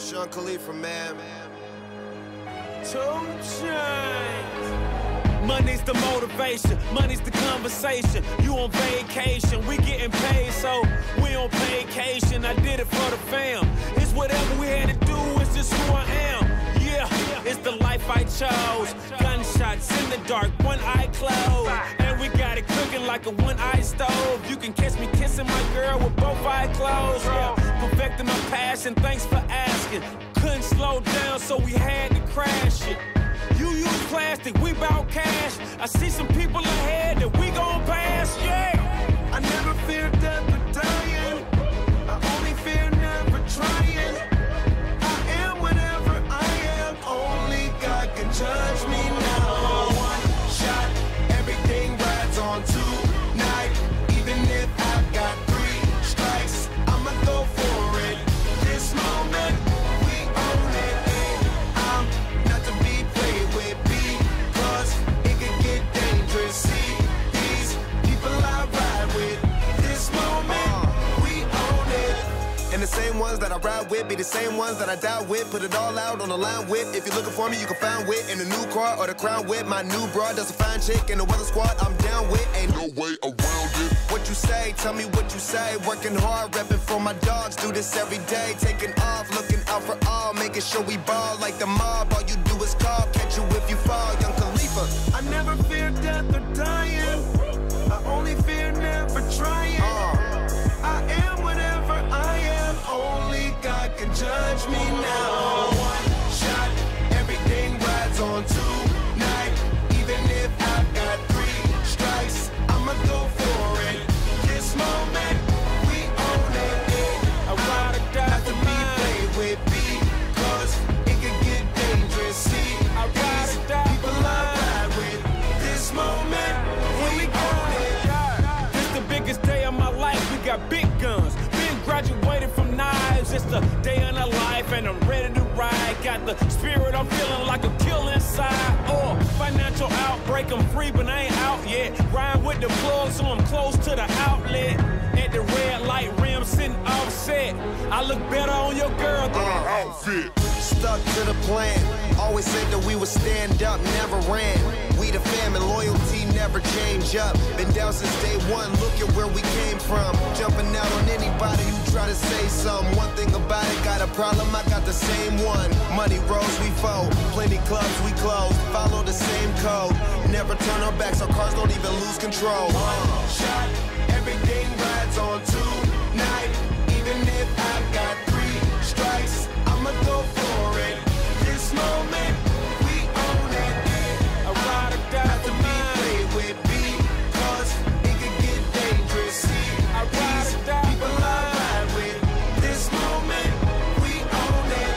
Sean Khalifa, man. 2 Chainz. Money's the motivation, money's the conversation. You on vacation, we getting paid, so we on vacation. I did it for the fam. It's whatever we had to do, it's just who I am. Yeah, it's the life I chose. Gunshots in the dark, one eye closed. And we got it cooking like a one-eye stove. You can catch me kissing my girl with both eyes closed. Yeah, perfecting my passion, thanks for asking. Couldn't slow down, so we had to crash it. You use plastic, we bout cash. I see some people ahead that we gon' pass, yeah. I never fear death or dying. I only fear never trying. I am whatever I am. Only God can judge me now. One shot, everything rides on tonight. Even if I've got 3 strikes, I'ma go for it. This moment, we own it. I'm not to be played with because it could get dangerous. See these people I ride with. This moment, we own it. And the same ones that I ride with be the same ones that I die with. Put it all out on the line with. If you're looking for me, you can find wit in the new car or the crown with. My new broad does a fine chick in the weather squad. I'm down with. Ain't no way around it. What you say? Tell me what you say. Working hard, repping for my dogs. Do this every day. Taking off, looking out for all. Making sure we ball like the mob. All you do is call. Catch you if you fall. Young Khalifa. I never fear death or dying. I only fear never trying. I am whatever I am. Only God can judge me now. One shot, everything rides on tonight. Even if I've got 3 strikes, I'ma go for it. This moment, we own it. I ride or die Not to for be mine. played with because it could get dangerous. See, I ride or die people for I mine. ride with. This moment, we own it. This the biggest day of my life. We got big guns. Been graduated from knives. It's the day of the life, and I'm ready to ride. Got the spirit, I'm feeling like a kill inside. Or financial outbreak, I'm free, but I ain't out yet. Ride with the plug, so I'm close to the outlet. At the red light rim, sitting offset. I look better on your girl than an outfit. Stuck to the plan. Always said that we would stand up, never ran. We the fam and loyalty never change up. Been down since day one, look at where we came from. Jumping out on anybody who try to say something. One thing about it, got a problem, I got the same one. Money rolls, we fold. Plenty clubs, we close. Follow the same code. Never turn our backs, our cars don't even lose control. One shot, everything rides on tonight. Even if I've got 3 strikes, I'ma go for it. This moment, we own it. I ride or die Not to for be mine. played with because it could get dangerous. See, I ride or die people for I mine. ride with. This moment, we own it.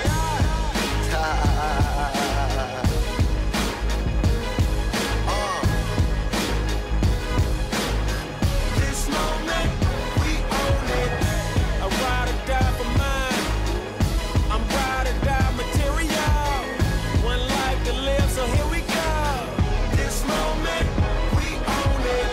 This moment, we own it. I ride or die for mine. I'm ride or die material. One life to live, so here we go. This moment, we own it.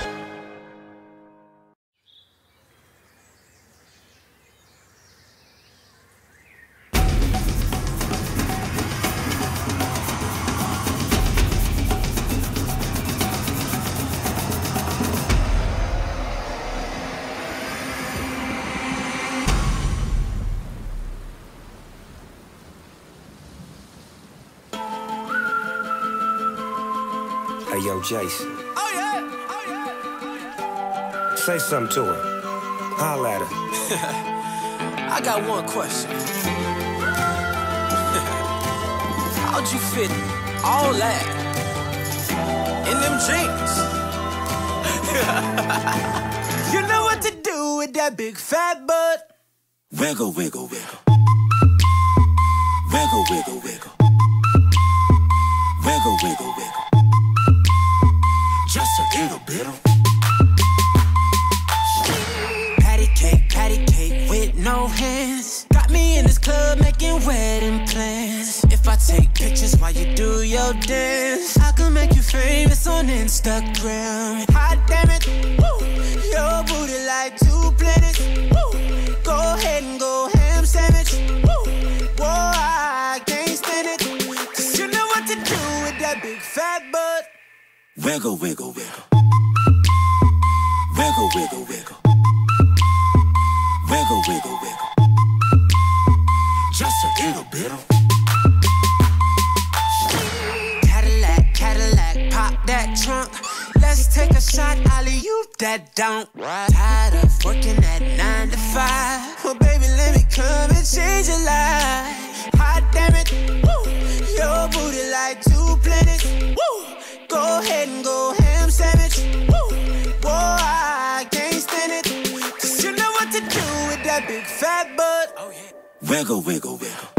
Hey, yo, Jason. Oh yeah. Say something to her. Holla at her. I got one question. How'd you fit all that in them jeans? You know what to do with that big fat butt. Wiggle, wiggle, wiggle. Wiggle, wiggle, wiggle. Wiggle, wiggle, wiggle. Just a little bit of patty cake with no hands. Got me in this club making wedding plans. If I take pictures while you do your dance, I can make you famous on Instagram. Hot damn it, woo. Your booty like 2 planets. Woo. Go ahead and go ham sandwich. Woo. Whoa, Wiggle, wiggle, wiggle. Wiggle, wiggle, wiggle. Wiggle, wiggle, wiggle. Just a little bit of Cadillac, Cadillac, pop that trunk. Let's take a shot, alley-oop that don't. Tired of working at 9 to 5. Well, baby, let me come and change your life. Hot damn it, woo. Your booty like 2 planets, woo. Go ahead and go ham sandwich, woo. Whoa, I can't stand it. Cause you know what to do with that big fat butt. Oh, yeah. Wiggle, wiggle, wiggle.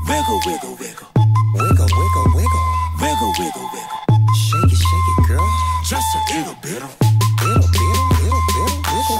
Wiggle, wiggle, wiggle. Wiggle, wiggle, wiggle. Wiggle, wiggle, wiggle. Shake it, girl. Just a little bit of wiggle,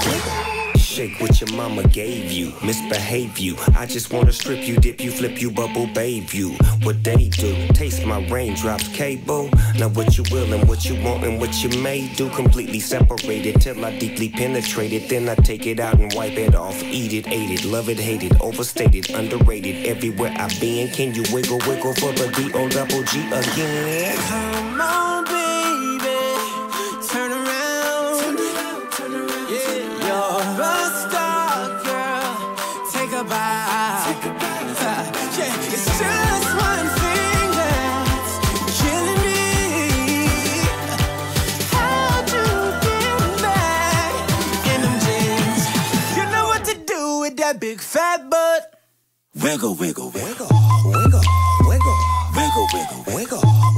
wiggle. Shake what your mama gave you, misbehave you. I just wanna strip you, dip you, flip you, bubble babe you. What they do, taste my raindrops, cable. Now what you will and what you want and what you may do. Completely separated till I deeply penetrate it. Then I take it out and wipe it off. Eat it, ate it, love it, hate it. Overstated, underrated, everywhere I've been. Can you wiggle, wiggle for the D-O-double-G again? Come on, baby, turn around. Yeah, you're a star, girl. Take a bow. Yeah, it's just one thing that's killing me. How'd you get back in them jeans? You know what to do with that big fat butt. Wiggle, wiggle, wiggle. Wiggle, wiggle, wiggle. Wiggle, wiggle, wiggle. Wiggle.